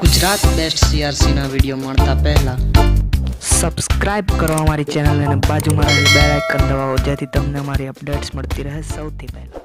Gujarat best CRC ના video મળતા પહેલા સબસ્ક્રાઇબ કરો અમારી ચેનલ અને બાજુમાં રહેલી બેલ આઇકન દબાવો જેથી તમને અમારી અપડેટ્સ મળતી રહે સૌથી પહેલા।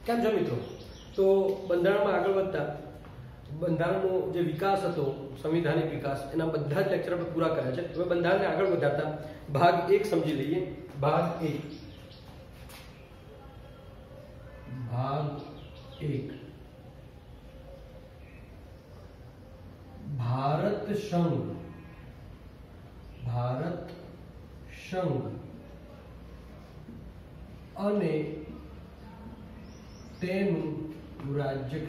કેમ છો મિત્રો? તો બંધારણમાં આગળ વધતા બંધારણનો જે વિકાસ હતો, સંવિધાનિક વિકાસ, એના બધા જ લેક્ચર આપણે પૂરા કર્યા છે। હવે બંધારણને આગળ વધારતા ભાગ 1 સમજી લઈએ। ભાગ 1 ભારત સંઘ અને તેનું રાજ્ય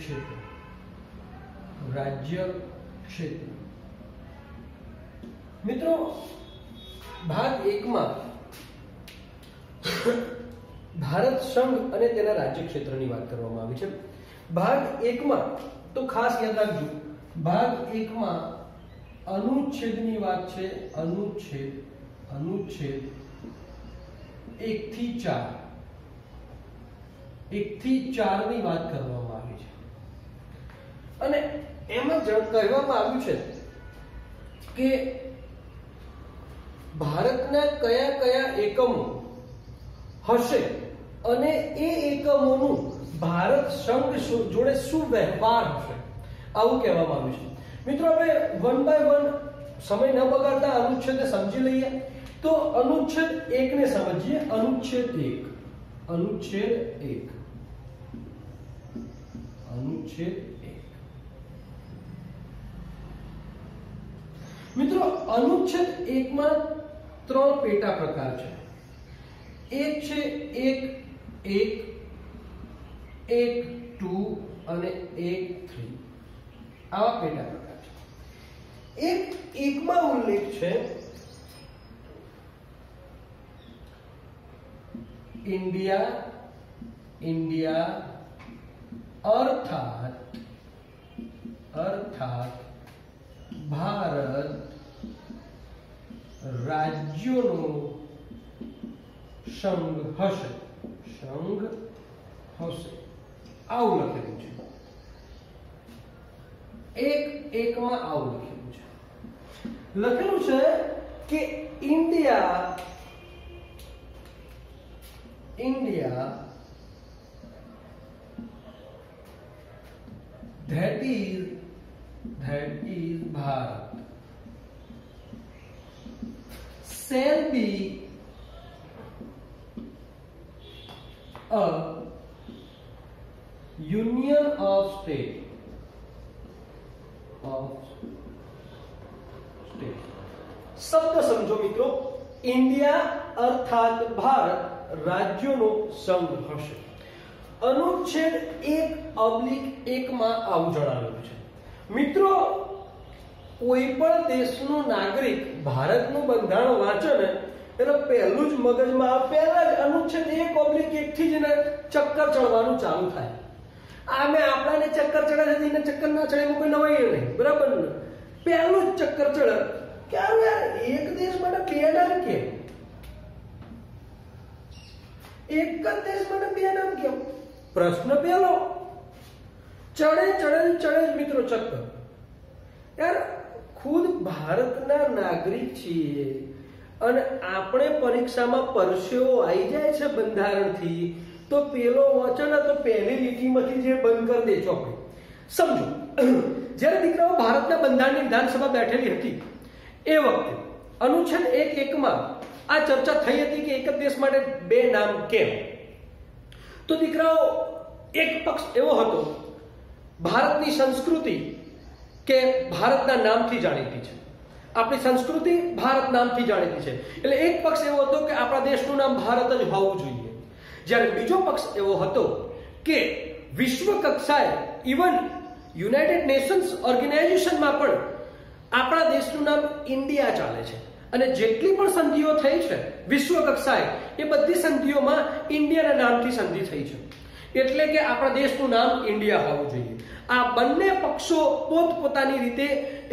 ક્ષેત્ર। મિત્રો ભાગ 1 માં ભારત સંઘ અને તેના રાજ્ય ક્ષેત્રની વાત કરવામાં આવી છે। ભાગ 1 માં તો ખાસ યાદ રાખજો, ભાગ 1 માં અનુચ્છેદની વાત છે। અનુચ્છેદ 1 થી 4 ની વાત કરવામાં આવી છે અને એમાં કહેવામાં આવ્યું છે કે ભારતના કયા કયા એકમો હશે અને એ એકમોનું ભારત સંઘ જોડે શું વ્યવહાર હશે, આવું કહેવામાં આવ્યું છે। મિત્રો આપણે વન બાય વન સમય ન બગાડતા અનુચ્છેદને સમજી લઈએ। તો અનુચ્છેદ 1 ને સમજીએ। અનુચ્છેદ 1 મિત્રો અનુચ્છેદ 1 માં 3 પેટા પ્રકાર છે। એક છે 1.2 અને 1.3 આવા પેટા પ્રકાર છે। 1.1 માં ઉલ્લેખ છે ઇન્ડિયા अर्थात भारत राज्यों संघ हશે આવું લખેલું છે। 1.1 માં આવું લખેલું છે કે India that is Bharat shall be a union of states શબ્દ સમજો મિત્રો। ઇન્ડિયા અર્થાત ભારત રાજ્યોનો સંઘ હશે। અનુચ્છેદ 1/1 માં આવું જણાવેલું છે। મિત્રો કોઈ પણ દેશનો નાગરિક ભારતનું બંધારણ વાંચે ને એટલે પહેલું જ મગજમાં પહેલા જ અનુચ્છેદ 1/1 થી જ એને ચક્કર ચડવાનું ચાલુ થાય। આમે આપણાને ચક્કર ચડે છે, એને ચક્કર ના ચડે કોઈ નવાઈ નહીં, બરાબર ને? પહેલું જ ચક્કર ચડે કે યાર એક દેશ માટે બે નામ કેમ, એક જ દેશ માટે બે નામ કેમ? પ્રશ્ન પહેલો ચડે મિત્રો ચક્કર। यार खुद भारतना नागरिक छीए અને આપણે પરીક્ષામાં પરસેવો આવી જાય છે બંધારણથી તો પેલો વચન તો પહેલી લીટીમાંથી જે બંધ કરી દે ચોપડી સમજો જ્યારે દીકરાઓ ભારતના બંધારણની વિધાનસભા બેઠેલી હતી એ વખતે અનુચ્છેદ 1.1 માં આ ચર્ચા થઈ હતી કે એક જ દેશ માટે બે નામ કેમ. તો દીકરાઓ એક પક્ષ એવો હતો, ભારતની સંસ્કૃતિ કે ભારતના નામથી જાણીતી છે, આપણી સંસ્કૃતિ ભારત નામથી જાણીતી છે, એટલે એક પક્ષ એવો હતો કે આપણા દેશનું નામ ભારત જ હોવું જોઈએ. જ્યારે બીજો પક્ષ એવો હતો કે વિશ્વ કક્ષાએ ઇવન યુનાઇટેડ નેશન્સ ઓર્ગેનાઇઝેશનમાં પણ આપણા દેશનું નામ ઇન્ડિયા ચાલે છે અને જેટલી પણ સંધિઓ થઈ છે વિશ્વ કક્ષાએ એ બધી સંધિઓમાં ઇન્ડિયાના નામથી સંધિ થઈ છે, એટલે કે આપણા દેશનું નામ ઇન્ડિયા હોવું જોઈએ. આ બંને પક્ષો પોતપોતાની રીતે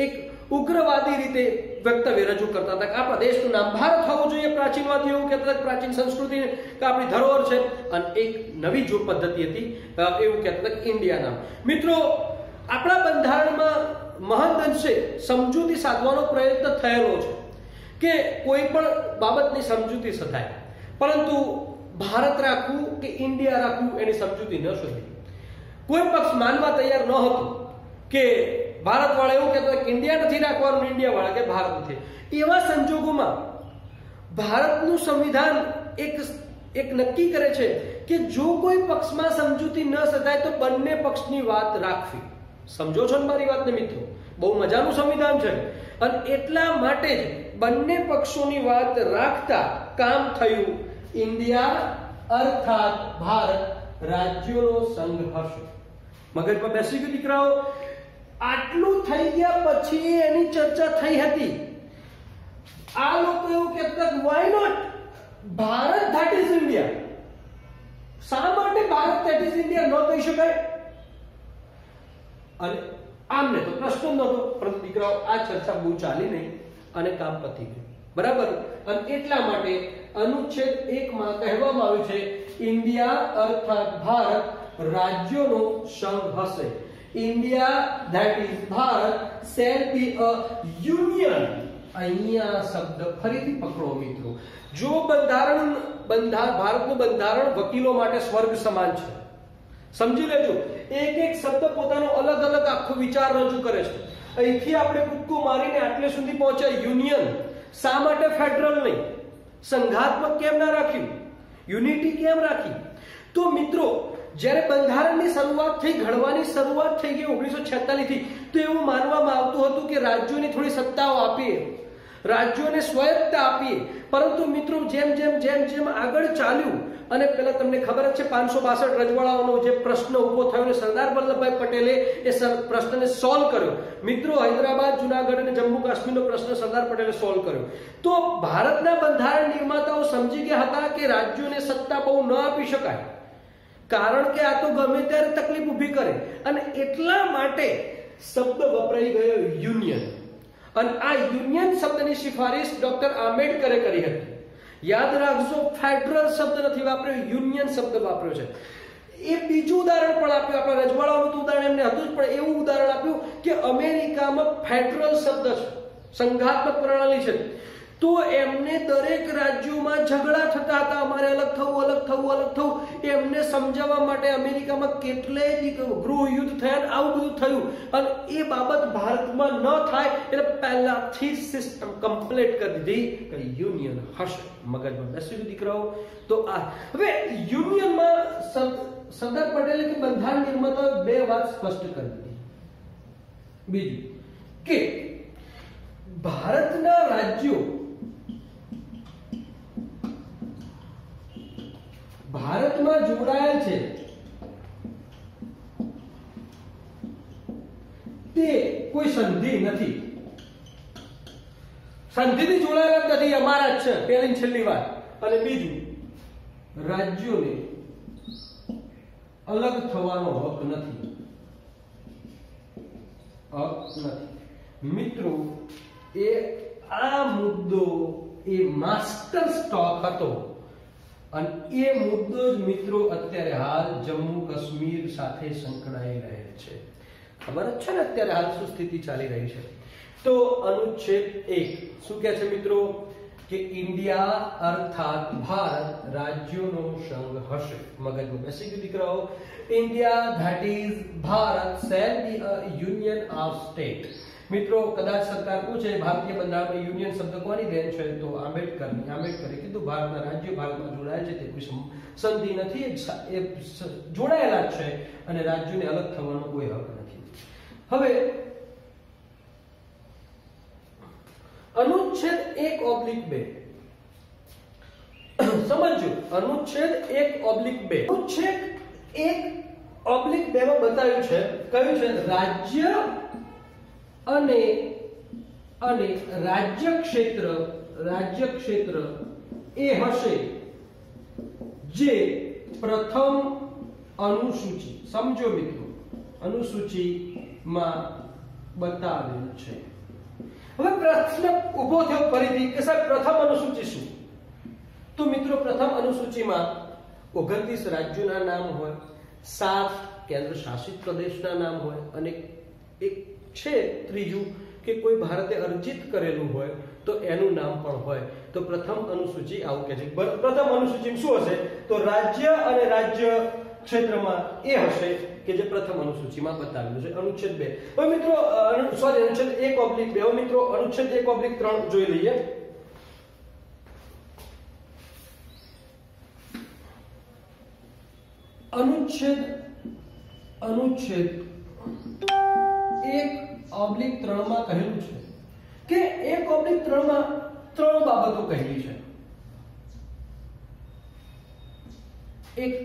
એક ઉગ્રવાદી રીતે વક્તવ્ય રજૂ કરતા હતા કે આપણા દેશનું નામ ભારત હોવું જોઈએ. પ્રાચીનવાદીઓ એવું કહેતા હતા પ્રાચીન સંસ્કૃતિ કે આપણી ધરોહર છે, અને એક નવી જો પદ્ધતિ હતી એવું કહેતા હતા કે ઇન્ડિયા નામ. મિત્રો, આપણા બંધારણમાં મહદ અંશે સમજૂતી સાધવાનો પ્રયત્ન થયેલો છે કે કોઈ પણ બાબતની સમજૂતી સધાય, પરંતુ ભારત રાખવું કે ઇન્ડિયા રાખવું એની સમજૂતી ન શોધી. કોઈ પક્ષ માનવા તૈયાર ન હતું કે ભારત વાળા એવું કહેતા કે ઇન્ડિયા નથી રાખવાનું, ઇન્ડિયા વાળા કે ભારત નથી. એવા સંજોગોમાં ભારતનું સંવિધાન એક નક્કી કરે છે કે જો કોઈ પક્ષમાં સમજૂતી ન સધાય તો બંને પક્ષની વાત રાખવી. સમજો છો ને મારી વાતને મિત્રો? બહુ મજાનું સંવિધાન છે અને એટલા માટે જ બંને પક્ષોની વાત રાખતા કામ થયું ઇન્ડિયા અર્થાત ભારત રાજ્યોનો સંઘ હશે. મગજમાં બેસી ગયું દીકરાઓ? આટલું થઈ ગયા પછી એની ચર્ચા થઈ હતી. આ લોકો એવું કહેતા why not Bharat that is India. શા માટે ભારત ધેટ ઇઝ ઇન્ડિયા ન કહી શકાય? અને આમને તો પ્રશ્ન નહોતો, પરંતુ દીકરાઓ આ ચર્ચા બહુ ચાલી નહીં અને કામ પતી ગયું. બરાબર? અને એટલા માટે અનુચ્છેદ 1 માં કહેવામાં આવ્યું છે ઇન્ડિયા અર્થાત ભારત રાજ્યોનો સંઘ હશે. India that is Bharat shall be a union. અહીંયા શબ્દ ફરીથી પકડો મિત્રો. જો ભારતનું બંધારણ વકીલો માટે સ્વર્ગ સમાન છે. સમજી લેજો, એક એક શબ્દ પોતાનો અલગ અલગ આખો વિચાર રજૂ કરે છે. અહીંથી આપણે કૂદકો મારીને આટલે સુધી પહોંચ્યા યુનિયન. શા માટે ફેડરલ નહીં? સંઘાત્મક કેમ ના રાખ્યું? યુનિટી કેમ રાખી? તો મિત્રો, જ્યારે બંધારણની શરૂઆત થઈ, ઘડવાની શરૂઆત થઈ ગઈ 1946 થી, તો એવું માનવામાં આવતું હતું કે રાજ્યોની થોડી સત્તાઓ આપીએ, રાજ્યોને સ્વાયત્તતા આપીએ. પરંતુ મિત્રો જેમ જેમ આગળ ચાલ્યું અને પેલા તમને ખબર જ છે 562 રજવાડાઓનો જે પ્રશ્ન ઉભો થયો ને સરદાર વલ્લભભાઈ પટેલે એ પ્રશ્નને સોલ્વ કર્યો. મિત્રો, હૈદરાબાદ, જુનાગઢ અને જમ્મુ કાશ્મીરનો પ્રશ્ન સરદાર પટેલે સોલ્વ કર્યો. તો ભારતના બંધારણ નિર્માતાઓ સમજી ગયા હતા કે રાજ્યોને સત્તા બહુ ન આપી શકાય, કારણ કે આ તો ગમે ત્યારે તકલીફ ઊભી કરે, અને એટલા માટે શબ્દ વપરાઈ ગયો યુનિયન. અને આ યુનિયન શબ્દની સિફારિશ ડોક્ટર આંબેડકરે કરી હતી. યાદ રાખજો, ફેડરલ શબ્દ નથી વાપર્યો, યુનિયન શબ્દ વાપર્યો છે. એ બીજું ઉદાહરણ પણ આપ્યું. આપણા રજવાડાઓનું તો ઉદાહરણ એમને હતું જ, પણ એવું ઉદાહરણ આપ્યું કે અમેરિકામાં ફેડરલ શબ્દ છે, સંઘાત્મક પ્રણાલી છે. તો એમને દરેક રાજ્યોમાં ઝઘડા થતા હતા, અમારે અલગ થવું. એમને સમજાવવા માટે અમેરિકામાં કેટલાય ગૃહ યુદ્ધ થયા, આવું બધું થયું. અને એ બાબત ભારતમાં ન થાય એટલે પહેલાથી સિસ્ટમ કમ્પ્લીટ કરી દીધી કે યુનિયન હશે. મગજમાં બેસી દીકરાઓ? તો આ હવે યુનિયનમાં સરદાર પટેલે કે બંધારણ નિર્માતાઓએ બે વાત સ્પષ્ટ કરી દીધી. બીજું કે ભારતના રાજ્યો ભારતમાં જોડાયેલ છે તે કોઈ સંધિ નથી, સંધિથી જોડાયેલા નથી, અમારા જ છે. પહેલી છેલ્લી વાત. અને બીજું, રાજ્યોને અલગ થવાનો હક નથી. મિત્રો, આ મુદ્દો એ માસ્ટર સ્ટોક હતો, અને એ મુદ્દો જ મિત્રો અત્યારે હાલ જમ્મુ કાશ્મીર સાથે સંકળાઈ રહેલ છે. ખબર જ છે ને અત્યારે હાલ શું સ્થિતિ ચાલી રહી છે? તો અનુચ્છેદ 1 શું કહે છે મિત્રો? કે ઇન્ડિયા અર્થાત ભારત રાજ્યોનો સંઘ હશે. મગજમાં બેસી ગયું દીકરાઓ. India that is Bharat shall be a union of state. મિત્રો કદાચ સરકાર પૂછે ભારતીય બંધારણમાં યુનિયન શબ્દ કોની દેન છે, તો આંબેડકરે કીધું ભારતના રાજ્યો ભારતમાં જોડાયેલ છે, તે કોઈ સંધિ નથી, એ જોડાયેલા જ છે અને રાજ્યોને અલગ થવાનો કોઈ હક નથી. હવે અનુચ્છેદ 1/2 સમજો. અનુચ્છેદ 1/2 અનુચ્છેદ 1/2 માં બતાવ્યું છે, કયું છે, રાજ્ય અને રાજ્ય ક્ષેત્ર એ હશે જે પ્રથમ અનુસૂચિ, સમજો મિત્રો, અનુસૂચિમાં બતાવેલ છે. હવે પ્રશ્ન ઉભો થયો ફરીથી કે સાહેબ પ્રથમ અનુસૂચિ શું? તો મિત્રો પ્રથમ અનુસૂચિમાં 29 રાજ્યોના નામ હોય, 7 કેન્દ્ર શાસિત પ્રદેશના નામ હોય અને એક છે ત્રીજું કે કોઈ ભારતે અર્જિત કરેલું હોય તો એનું નામ પણ હોય. તો પ્રથમ અનુસૂચિ આવું કે છે. પ્રથમ અનુસૂચિમાં શું હશે? તો રાજ્ય અને રાજ્ય ક્ષેત્રમાં એ હશે કે જે પ્રથમ અનુસૂચિમાં બતાવેલું છે. અનુચ્છેદ 2. હવે મિત્રો અનુચ્છેદ 1/2. હવે મિત્રો અનુચ્છેદ 1/3 જોઈ લઈએ. અનુચ્છેદ 1/3 માં કહેલું છે કે 1/3 માં 3 બાબતો કહેલી છે. એક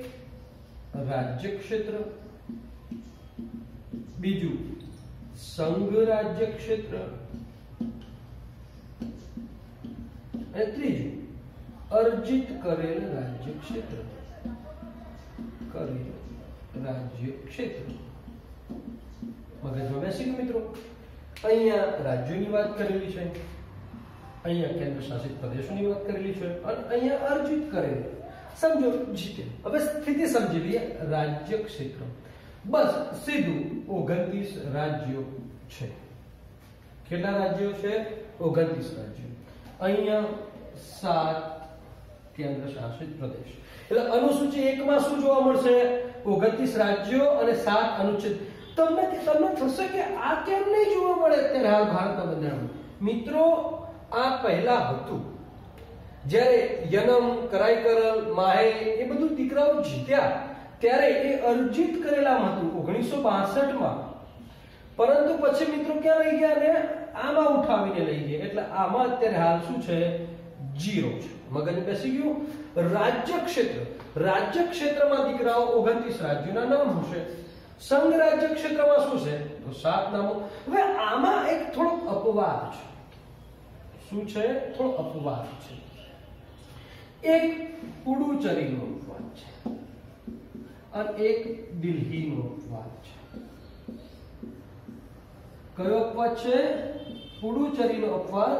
રાજ્ય ક્ષેત્ર, બીજું સંઘ રાજ્ય ક્ષેત્ર અને ત્રીજું અર્જિત કરેલ રાજ્ય ક્ષેત્ર. મગજમાં બેસી ગયું મિત્રો. અહીંયા રાજ્યોની વાત કરેલી છે, અહીંયા કેન્દ્ર શાસિત પ્રદેશોની વાત કરેલી છે અને અહીંયા અર્જિત કરેલી. સમજો જીતે. હવે સ્થિતિ સમજી લઈએ. રાજ્ય ક્ષેત્ર બસ સીધું 29 રાજ્યો છે. કેટલા રાજ્યો છે? 29 રાજ્યો. અહીંયા 7 કેન્દ્ર શાસિત પ્રદેશ. એટલે અનુસૂચિ 1 માં શું જોવા મળશે? 29 રાજ્યો અને 7 અનુચ્છેદ. તમને થશે કે આ કેમ નહીં જોવા મળે અત્યારે હાલ ભારતના બંધારણમાં? મિત્રો આ પહેલા હતું. જ્યારે યનમ, કરાઈકરલ, માહે એ બધું દીકરાઓ જીત્યા ત્યારે એ અર્જિત કરેલામાં હતું 1962 માં. પરંતુ પછી મિત્રો ક્યાં લઈ ગયા? ને આમાં ઉઠાવીને લઈ ગયા. એટલે આમાં અત્યારે હાલ શું છે? 0 છે. મગજ બેસી ગયું. રાજ્ય ક્ષેત્રમાં દીકરાઓ 29 રાજ્યોના નામ હશે. સંઘ રાજ્ય ક્ષેત્રમાં શું છે? તો 7 નામો. હવે આમાં એક થોડો અપવાદ છે. શું છે? થોડો અપવાદ છે. એક પુડુચેરીનો અપવાદ છે અને એક દિલ્હીનો અપવાદ છે. કયો અપવાદ છે? પુડુચેરીનો અપવાદ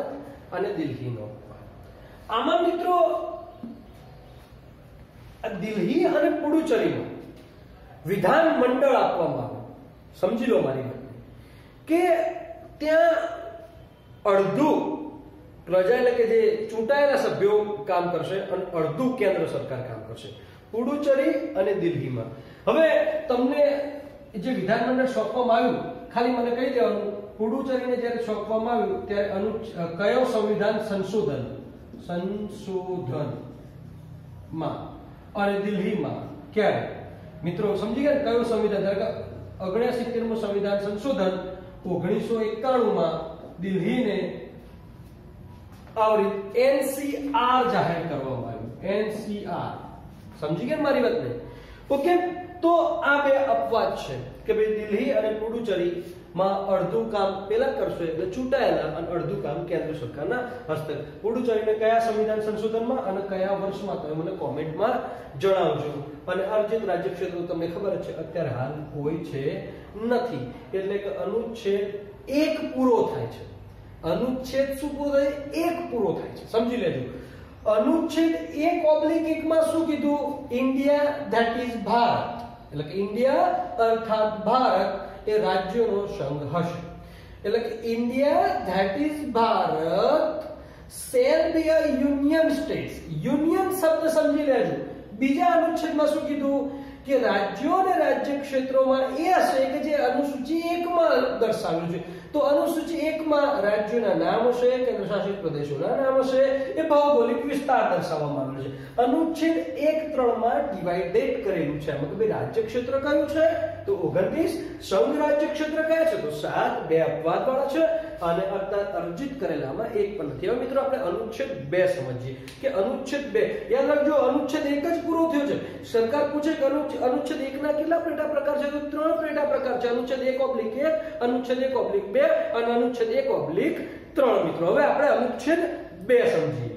અને દિલ્હીનો અપવાદ. આમાં મિત્રો દિલ્હી અને પુડુચેરીમાં વિધાન મંડળ આપવામાં આવે. સમજી લો મારી વાત કે ત્યાં અડધું પ્રજા એટલે કે જે ચૂંટાયેલા સભ્યો કામ કરશે અને અડધું કેન્દ્ર સરકાર કામ કરશે. પુડુચેરી અને દિલ્હીમાં. હવે તમને જે વિધાનમંડળ સોંપવામાં આવ્યું, ખાલી મને કહી દેવાનું, પુડુચેરીને જ્યારે સોંપવામાં આવ્યું ત્યારે કયો સંવિધાન સંશોધનમાં અને દિલ્હીમાં ક્યારે? મિત્રો સમજી ગયા કયો સંવિધાન? ધારો કે 69મું સંવિધાન સંશોધન 1991 માં દિલ્હીને આવરી NCR જાહેર કરવામાં આવ્યું. NCR સમજી ગયા મારી વાતને? ઓકે. તો આ બે અપવાદ છે કે ભાઈ દિલ્હી અને પુડુચેરી માં અડધું કામ પેલા કરશે એટલે ચૂંટાયેલા અને અડધું કામ કેન્દ્ર સરકારના હસ્તક. પુડુચેરીને કયા સંવિધાન સંશોધનમાં અને કયા વર્ષમાં તમે મને કોમેન્ટમાં જણાવજો. અને અર્જિત રાજ્ય ક્ષેત્રો તમને ખબર છે અત્યારે હાલ કોઈ છે નથી. એટલે કે અનુચ્છેદ 1 પૂરો થાય છે. અનુચ્છેદ શું પૂરો થાય? 1 પૂરો થાય છે. સમજી લેજો. અનુચ્છેદ 1/1 માં શું કીધું? India that is Bharat. એટલે કે ઇન્ડિયા અર્થાત ભારત એ રાજ્યોનો સંઘ હશે. એટલે કે India that is Bharat shall be a union states. Union શબ્દ સમજી લેજો. બીજા અનુચ્છેદમાં શું કીધું કે રાજ્યો અને રાજ્ય ક્ષેત્રોમાં એ હશે કે જે અનુસૂચિ 1 માં દર્શાવ્યું છે. તો અનુસૂચિ 1 માં રાજ્યોના નામ હશે, કેન્દ્રશાસિત પ્રદેશોના નામ હશે, એ ભૌગોલિક વિસ્તાર દર્શાવવામાં આવેલો છે. અનુચ્છેદ 1.3 માં ડિવાઇડેડ કરેલું છે. એમાં કે ભાઈ રાજ્ય ક્ષેત્ર કયું છે? તો 29. સંઘ રાજ્ય ક્ષેત્ર કયા છે? તો 7. બે અપવાદ વાળા છે અને અર્જિત કરેલામાં એક પણ નથી. હવે મિત્રો આપણે અનુચ્છેદ 2 સમજીએ કે અનુચ્છેદ 2 યાદ રાખજો, અનુચ્છેદ 1 જ પૂરો થયો છે. સરકાર પૂછે કે અનુચ્છેદ 1 ના કેટલા પેટા પ્રકાર છે? તો 3 પેટા પ્રકાર છે. અનુચ્છેદ 1/1, અનુચ્છેદ 1/2 અને અનુચ્છેદ 1/3. મિત્રો હવે આપણે અનુચ્છેદ 2 સમજીએ.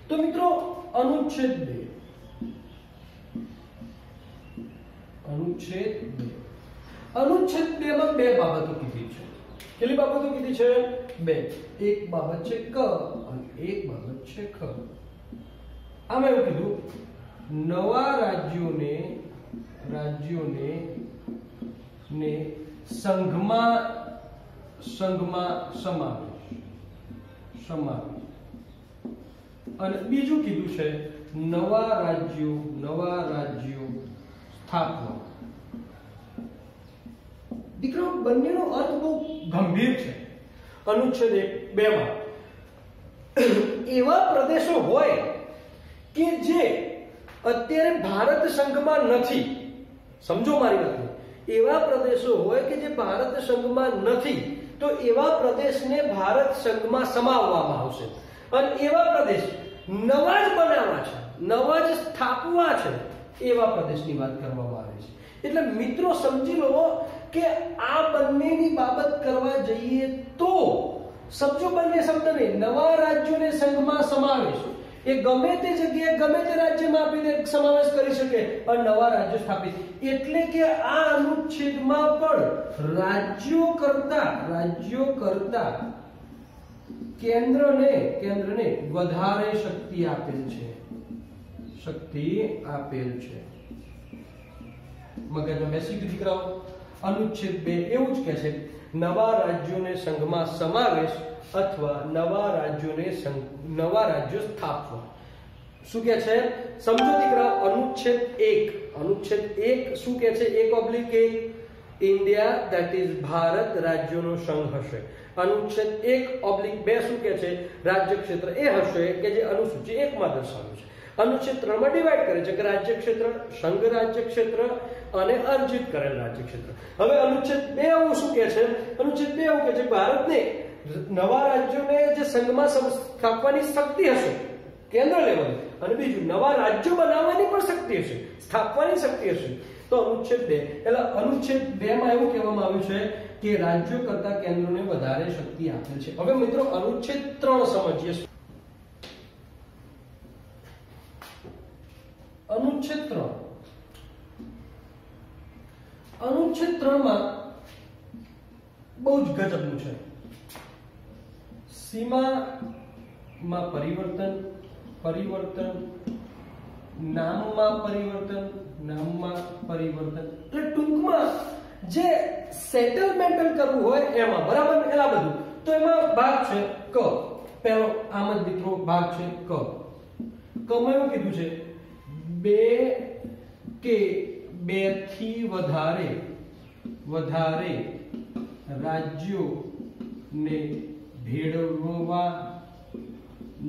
તો મિત્રો અનુચ્છેદ 2 અનુચ્છેદ 2 માં બે બાબતો કીધી છે. કેટલી બાબતો કીધી છે? બે. એક બાબત છે ક અને એક બાબત છે ખ. આમાં એવું કીધું નવા રાજ્યોને ને સંઘમાં સમાવેશ. અને બીજું કીધું છે નવા રાજ્યો સ્થાપવા. દીકરો બંનેનો અર્થ બહુ ગંભીર છે. અનુચ્છેદ 2 માં એવા પ્રદેશો હોય કે જે અત્યારે ભારત સંઘમાં નથી. સમજો મારી વાત. એવા પ્રદેશો હોય કે જે ભારત સંઘમાં નથી, તો એવા પ્રદેશને ભારત સંઘમાં સમાવવામાં આવશે. અને એવા પ્રદેશ નવા જ બનાવવા છે, નવા જ સ્થાપવા છે, એવા પ્રદેશની વાત કરવામાં આવે છે. એટલે મિત્રો સમજી લો કે આ બંનેની બાબત કરવા જઈએ તો સમજો બંને શબ્દને નવા રાજ્યોને સંઘમાં સમાવેશ એ ગમે તે જગ્યાએ ગમે તે રાજ્યમાં આપીને સમાવેશ કરી શકે અને નવા રાજ્યો સ્થાપિત. એટલે કે આ અનુચ્છેદમાં પણ રાજ્યો કરતા કેન્દ્રને વધારે શક્તિ આપેલ છે. મગજમાં બેસી ગયું દીકરાઓ. અનુચ્છેદ 2 એવું જ કહે છે નવા રાજ્યોને સંઘમાં સમાવેશ અથવા નવા રાજ્યો સ્થાપવા. શું કહે છે સમજો દીકરાઓ. અનુચ્છેદ 1 શું કહે છે? 1/1 ઇન્ડિયા ધેટ ઇઝ ભારત રાજ્યોનો સંઘ હશે. અનુચ્છેદ 1/2 શું કહે છે? રાજ્ય ક્ષેત્ર એ હશે કે જે અનુસૂચિ 1 માં દર્શાવ્યું છે. અનુચ્છેદ 3 માં ડિવાઈડ કરે છે કે રાજ્ય ક્ષેત્ર, સંઘ રાજ્ય ક્ષેત્ર અને અર્જિત કરેલ રાજ્ય ક્ષેત્ર. હવે અનુચ્છેદ 2 એવું શું કહે છે? અનુચ્છેદ 2 એવું કહે છે ભારતને નવા રાજ્યોને જે સંઘમાં સ્થાપવાની શક્તિ હશે કેન્દ્ર લેવલે, અને બીજું નવા રાજ્યો બનાવવાની પણ શક્તિ હશે, સ્થાપવાની શક્તિ હશે. તો અનુચ્છેદ 2 એટલે અનુચ્છેદ 2 માં એવું કહેવામાં આવ્યું છે કે રાજ્યો કરતા કેન્દ્રને વધારે શક્તિ આપેલ છે. હવે મિત્રો અનુચ્છેદ 3 સમજીએ. અનુચ્છેદ 3 માં બહુ જ ગજબનું છે. સીમામાં પરિવર્તન, નામમાં પરિવર્તન. એટલે ટૂંકમાં જે સેટલમેન્ટ કરવું હોય એમાં બરાબર એલા બધું. તો એમાં ભાગ છે ક. પહેલો આમ જ મિત્રો ભાગ છે ક. કમાં એવું કીધું છે 2 કે 2 થી વધારે રાજ્યોને ભેળવવા,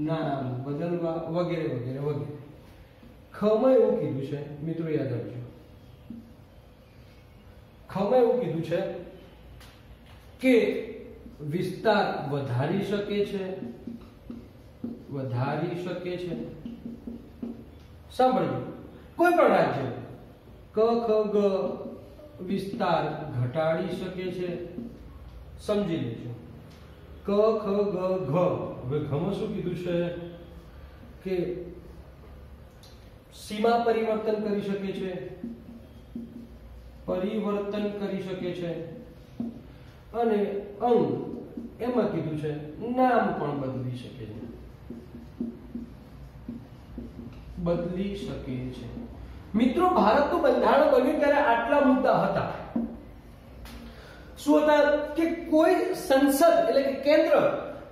નામ બદલવા વગેરે. ખમાં એવું કીધું છે મિત્રો યાદ રાખજો. ખમાં એવું કીધું છે કે વિસ્તાર વધારી શકે છે. સાંભળજો. કોઈ પણ રાજ્ય ક ખ ગ વિસ્તાર ઘટાડી શકે છે. સમજી લેજો. ક ખ ગ ઘ. હવે ઘમાં શું કીધું છે કે સીમા પરિવર્તન કરી શકે છે, અને અંગ એમાં કીધું છે નામ પણ બદલી શકે છે. મિત્રો ભારતનું બંધારણ બન્યું ત્યારે આટલા મુદ્દા હતા. શું હતા? કે કોઈ સંસદ એટલે કે કેન્દ્ર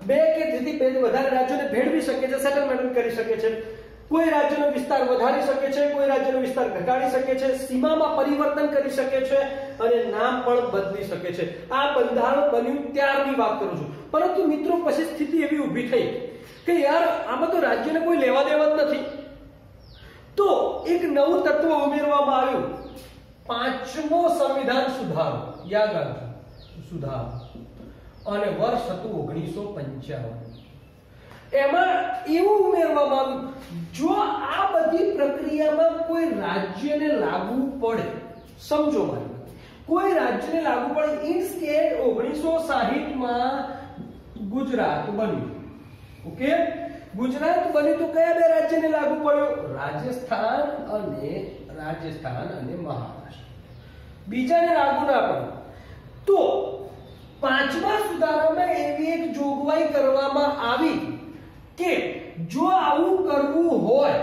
બે કે તેથી બે વધારે રાજ્યોને ભેળવી શકે છે, સેટલમેન્ટ કરી શકે છે, કોઈ રાજ્યનો વિસ્તાર વધારી શકે છે, કોઈ રાજ્યનો વિસ્તાર ઘટાડી શકે છે, સીમામાં પરિવર્તન કરી શકે છે અને નામ પણ બદલી શકે છે. આ બંધારણ બન્યું ત્યારની વાત કરું છું. પરંતુ મિત્રો પછી સ્થિતિ એવી ઊભી થઈ કે યાર આમાં તો રાજ્યને કોઈ લેવા દેવા જ નથી. તો એક નવું તત્વ ઉમેરવામાં આવ્યું, પાંચમો સંવિધાન સુધારો. યાદ રાખજો, સુધારો. અને વર્ષ હતું 1955. એમાં એવું ઉમેરવામાં આવ્યું, જો આ બધી પ્રક્રિયામાં કોઈ રાજ્યને લાગુ પડે, સમજો મારી, કોઈ રાજ્યને લાગુ પડે, ઇન્સ્ટેડ 1960 માં ગુજરાત બન્યું. ઓકે, ગુજરાત બન્યું તો કયા બે રાજ્યને લાગુ પડ્યો? રાજસ્થાન અને મહારાષ્ટ્ર. બીજાને લાગુ ના પડ્યું. તો પાંચમા સુધારામાં એવી એક જોગવાઈ કરવામાં આવી કે જો આવું કરવું હોય,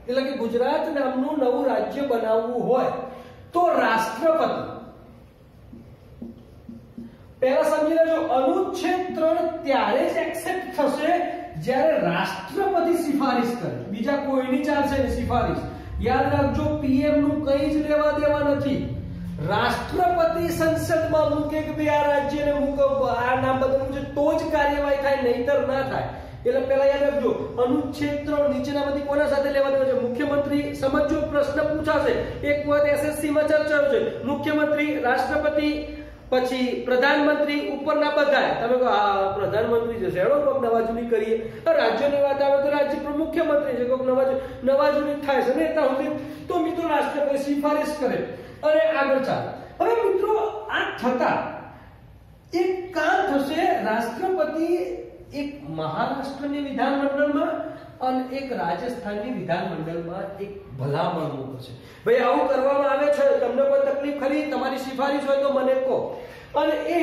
એટલે કે ગુજરાત નામનું નવું રાજ્ય બનાવવું હોય, તો રાષ્ટ્રપતિ, પહેલા સમજી લેજો, અનુચ્છેદ 3 ત્યારે જ એક્સેપ્ટ થશે જ્યારે રાષ્ટ્રપતિ સિફારિશ કરે. બીજા કોઈની ચાલશે નહીં સિફારિશ. યાદ રાખજો, પીએમ નું કંઈ જ લેવા દેવા નથી. રાષ્ટ્રપતિ સંસદમાં મૂકે કે ભાઈ આ રાજ્યને મૂકો, આ નામ બદલવું છે, તો જ કાર્યવાહી થાય, નહીતર ના થાય. એટલે પહેલા યાદ રાખજો, અનુચ્છેદ 3 નીચેનામાંથી કોના સાથે લેવા દેવા છે? મુખ્યમંત્રી. સમજો, પ્રશ્ન પૂછાશે, એક વખત એસએસસી માં ચર્ચા છે, મુખ્યમંત્રી, રાષ્ટ્રપતિ, પછી પ્રધાનમંત્રી, ઉપરના બધા. તમે કહો આ પ્રધાનમંત્રી છે, શેડો કોક નવાજૂની કરીએ. રાજ્યની વાત આવે તો રાજ્ય પ્રમુખ મુખ્યમંત્રી છે, કોક નવાજૂની થાય છે નેતા હોય તો મિત્રો રાષ્ટ્રપતિ સિફારિશ કરે અને આગળ ચાલે. હવે મિત્રો આ થતા એક કામ થશે, રાષ્ટ્રપતિ એક મહારાષ્ટ્રની વિધાનમંડળમાં અને એક રાજસ્થાનની વિધાનમંડળમાં એક ભલામણ મૂકશે. ભાઈ આવું કરવામાં આવે છે, તમને કોઈ તકલીફ ખરી? તમારી સિફારિશ હોય તો મને કહો. અને એ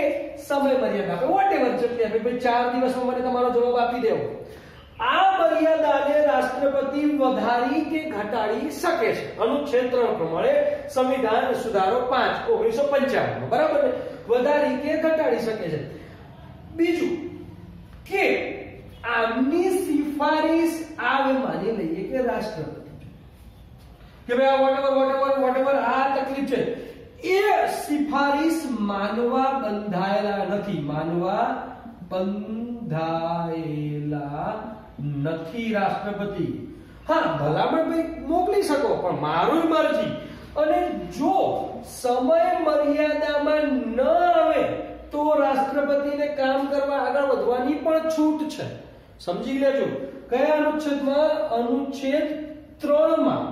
સમય મર્યાદા આપે, વોટેવર જેટલી આપે, ભાઈ 4 દિવસમાં મને તમારો જવાબ આપી દેવો. આ મર્યાદાને રાષ્ટ્રપતિ વધારી કે ઘટાડી શકે છે. અનુચ્છેદ 3 પ્રમાણે સંવિધાન સુધારો 5 1955, બરાબર ને? વધારી કે ઘટાડી શકે છે. બીજું કે આમની સિફારિશ આવે, માની લઈએ કે રાષ્ટ્રપતિ કે ભાઈ આ વોટેવર આ તકલીફ છે, એ સિફારિશ માનવા બંધાયેલા નથી રાષ્ટ્રપતિ. હા, ભલામણ ભાઈ મોકલી શકો, પણ મારું મરજી. અને જો સમય મર્યાદામાં ન આવે તો રાષ્ટ્રપતિને કામ કરવા આગળ વધવાની પણ છૂટ છે. સમજી લેજો, કયા અનુચ્છેદમાં? અનુચ્છેદ 3 માં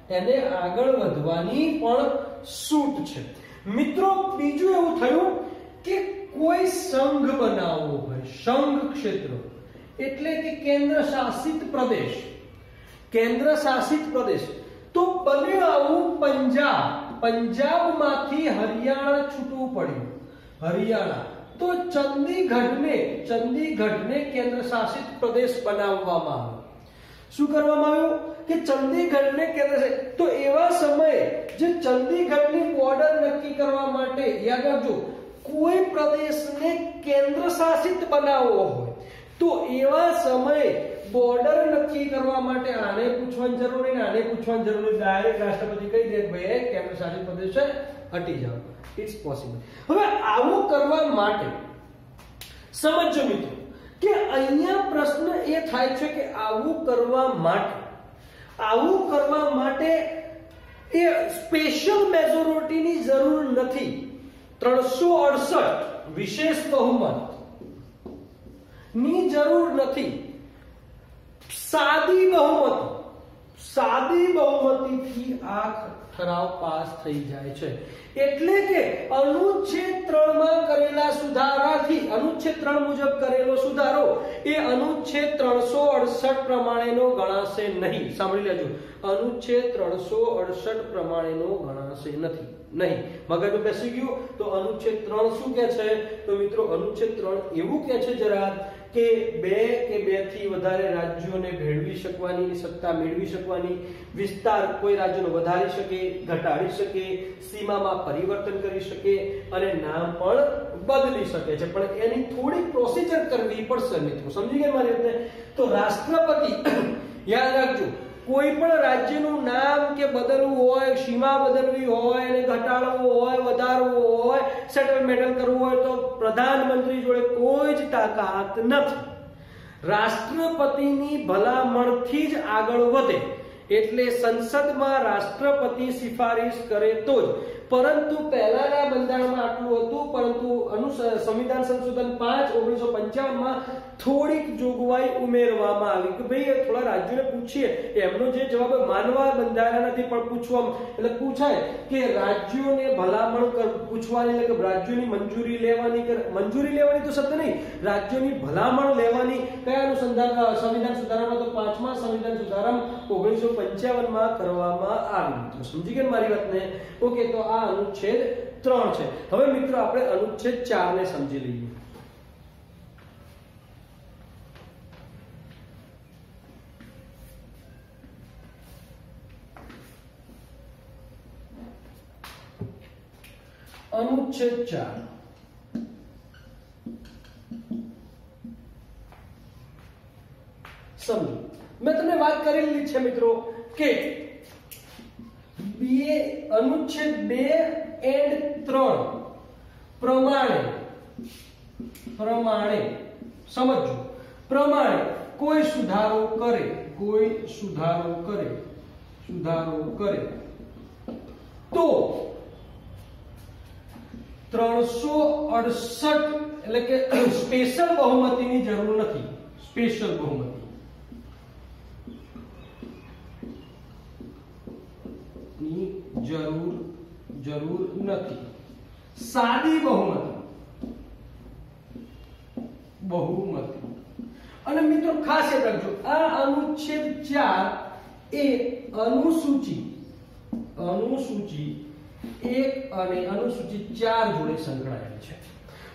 એને આગળ વધવાની પણ છૂટ છે. મિત્રો બીજું એવું થયું કે કોઈ સંઘ બનાવવો હોય, સંઘ ક્ષેત્ર એટલે કે કેન્દ્ર શાસિત પ્રદેશ, તો બન્યું આવું પંજાબમાંથી હરિયાણા છૂટવું પડ્યું. હરિયાણા તો ચંદીગઢને કેન્દ્ર શાસિત પ્રદેશ બનાવવામાં આવ્યો. શું કરવામાં આવ્યું કે ચંદીગઢને કેન્દ્ર શાસિત. તો એવા સમયે જે ચંદીગઢની બોર્ડર નક્કી કરવા માટે, યાદ રાખજો, કોઈ પ્રદેશને કેન્દ્ર શાસિત બનાવવો હોય તો એવા સમયે બોર્ડર નક્કી કરવા માટે આને પૂછવાની જરૂર નહીં, આને પૂછવાની જરૂર નહીં, ડાયરેક્ટ રાષ્ટ્રપતિ કહી દે ભાઈ કેન્દ્ર શાસિત પ્રદેશ છે, હટી જાઓ. It's possible. હવે આવું કરવા માટે સમજો મિત્રો કે અહીંયા પ્રશ્ન એ થાય છે કે આવું કરવા માટે એ સ્પેશિયલ મેજોરિટીની જરૂર નથી. 368 વિશેષ બહુમત ની જરૂર નથી. સાદી બહુમતીથી આ ઠરાવ પાસ થઈ જાય છે. એટલે કે અનુચ્છેદ 3 માં કરેલા સુધારાથી, અનુચ્છેદ 3 મુજબ કરેલો સુધારો એ અનુચ્છેદ 368 પ્રમાણેનો ગણાશે નહીં. સાંભળી લેજો, અનુચ્છેદ 368 પ્રમાણેનો ગણાશે નહીં. મગજમાં બેસી ગયું? તો અનુચ્છેદ 3 શું કહે છે? તો મિત્રો અનુચ્છેદ 3 એવું કહે છે જરા કે બે થી વધારે રાજ્યોને ભેળવી શકવાની સત્તા મેળવી શકવાની, વિસ્તાર કોઈ રાજ્યનો વધારી શકે, ઘટાડી શકે, સીમામાં પરિવર્તન કરી શકે અને નામ પણ બદલી શકે છે, પણ એની થોડી પ્રોસિજર કરવી પડશે મિત્રો. સમજી ગયા મારી વાત? તો રાષ્ટ્રપતિ યાદ રાખજો, કોઈ પણ રાજ્યનું નામ કે બદલવું હોય, સીમા બદલવી હોય, એને ઘટાડવું હોય, વધારવું હોય, સેટલમેન્ટ કરવું હોય તો પ્રધાનમંત્રી જોડે કોઈ જ તાકાત નથી. રાષ્ટ્રપતિની ભલામણથી જ આગળ વધે, એટલે સંસદમાં રાષ્ટ્રપતિ સિફારિશ કરે તો જ. પરંતુ પહેલાના બંધારણમાં આટલું હતું, પરંતુ સંવિધાન સંશોધન 5 1955 માં થોડીક જોગવાઈ ઉમેરવામાં આવી કે ભાઈ થોડા રાજ્યોને પૂછીએ, એમનો જે જવાબ માનવા બંધારણ નથી પણ પૂછવામાં, એટલે પૂછાય કે રાજ્યોને ભલામણ પૂછવાની, એટલે કે રાજ્યોની મંજૂરી લેવાની તો શબ્દ નહીં, રાજ્યોની ભલામણ લેવાની કયા અનુસંધાન સંવિધાન સુધારામાં, તો 5મા સંવિધાન સુધારામાં 1955 માં કરવામાં આવી. તો સમજી ગયા મારી વાતને? ઓકે, તો આ અનુચ્છેદ 3 છે. હવે મિત્રો આપણે અનુચ્છેદ 4 ને સમજી લઈએ. અનુચ્છેદ 4 સમજો. મેં તમને વાત કરેલી છે મિત્રો કે અનુચ્છેદ 2 and 3 પ્રમાણે સમજો, પ્રમાણે કોઈ સુધારો કરે તો 368 એટલે કે સ્પેશિયલ બહુમતીની જરૂર નથી. સ્પેશિયલ બહુમતી જરૂર નથી. સાદી બહુમતી. અને મિત્રો ખાસ યાદ રાખજો, આ અનુચ્છેદ 4 એ અનુસૂચિ 1 અને અનુસૂચિ 4 જોડે સંકળાયેલ છે.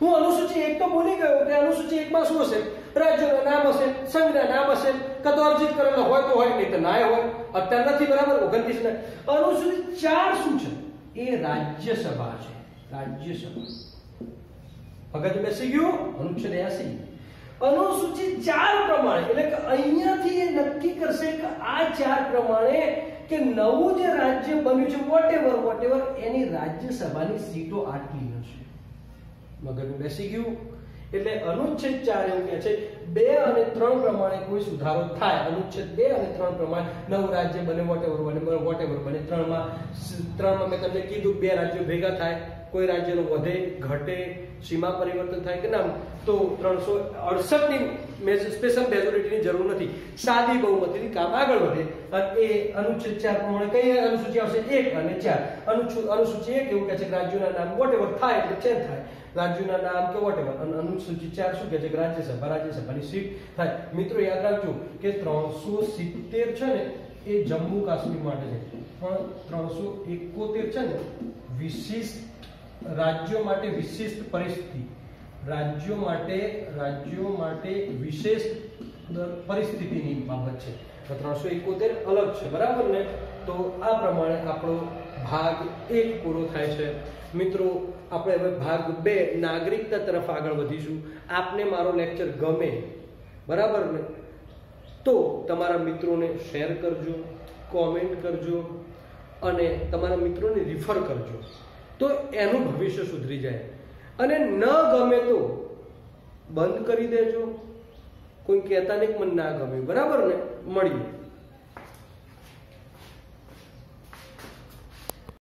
હું અનુસૂચિ 1 તો બોલી ગયો કે અનુસૂચિ 1 માં શું હશે? રાજ્યોના નામ હશે, સંઘના નામ હશે, કાં તો અર્જિત કરેલા હોય તો હોય, નહીં તો ના હોય. અત્યારે નથી, બરાબર? 29 ને અનુસૂચિ 4 શું છે? એ રાજ્યસભા છે. રાજ્યસભા વખત બેસી ગયું. અનુચ્છેદ 80 અનુસૂચિ 4 પ્રમાણે, એટલે કે અહીંયાથી એ નક્કી કરશે કે આ 4 પ્રમાણે કે નવું જે રાજ્ય બન્યું છે વોટેવર એની રાજ્યસભાની સીટો આટલી હશે. મગજમાં બેસી ગયું? એટલે અનુચ્છેદ 4 એવું કહે છે 2 અને 3 પ્રમાણે કોઈ સુધારો થાય. અનુચ્છેદ 2 અને 3 પ્રમાણે નવું રાજ્ય બને, વોટેવર બને. 3 માં મેં તમને કીધું 2 રાજ્યો ભેગા થાય, કોઈ રાજ્યનો વધે, ઘટે, સીમા પરિવર્તન થાય કે ના, તો 368 ની સ્પેશિયલ મેજોરિટીની જરૂર નથી. સાદી બહુમતીથી કામ આગળ વધે. અને એ અનુચ્છેદ 4 પ્રમાણે કઈ અનુસૂચિ આવશે? 1 અને 4. અનુસૂચિ 1 એવું કહે છે કે રાજ્યોના નામ વોટેવર થાય એટલે ચેન્જ થાય, રાજ્યોના નામ કે વોટેવર. અને અનુસૂચિ 4 શું કહે છે કે રાજ્યસભાની સીટ થાય. મિત્રો યાદ રાખજો કે 370 છે ને એ જમ્મુ કાશ્મીર માટે છે, પણ 371 છે ને વિશિષ્ટ રાજ્યો માટે વિશિષ્ટ પરિસ્થિતિ, રાજ્યો માટે વિશેષ પરિસ્થિતિની બાબત છે. તો 371 અલગ છે, બરાબર ને? તો આ પ્રમાણે આપણો ભાગ 1 પૂરો થાય છે. મિત્રો આપણે હવે ભાગ 2 નાગરિકતા તરફ આગળ વધીશું. આપને મારો લેક્ચર ગમે, બરાબર ને? તો તમારા મિત્રોને શેર કરજો, કોમેન્ટ કરજો અને તમારા મિત્રોને રિફર કરજો, તો એનું ભવિષ્ય સુધરી જાય. અને ન ગમે તો બંધ કરી દેજો. કોઈ કહેતા નહીં મને ના ગમ્યું, બરાબર ને? મળીએ.